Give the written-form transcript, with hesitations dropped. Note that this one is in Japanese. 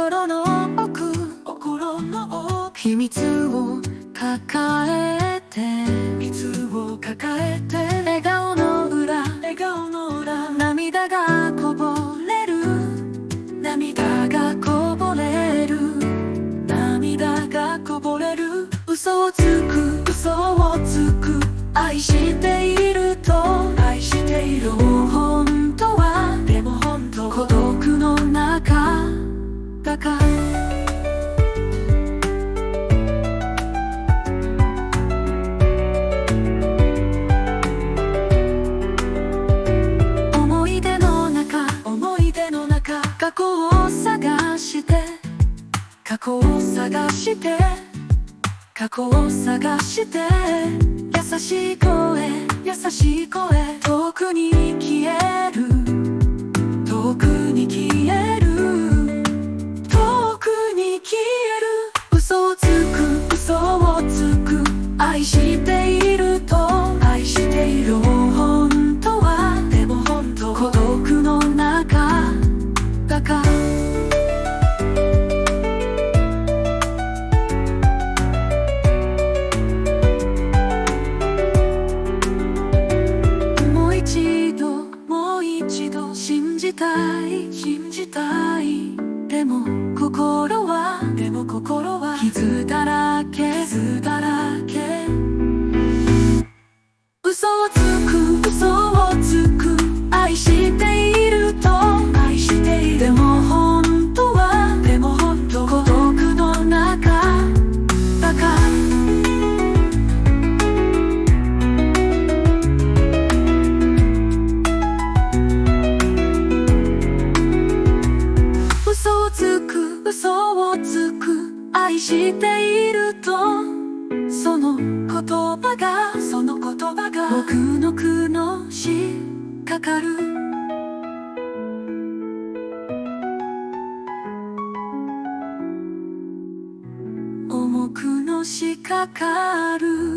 心の奥秘密を抱えて笑顔の裏涙がこぼれる嘘をつく愛していると本当は孤独の中だから思い出の中過去を探して優しい声遠くに消える嘘をつく愛していると本当は孤独の中だからもう一度信じたいでも心は傷だらけ嘘をつく愛しているとでも本当は孤独の中だから嘘をつく愛しているとその言葉が僕の苦のしかかる重くのしかかる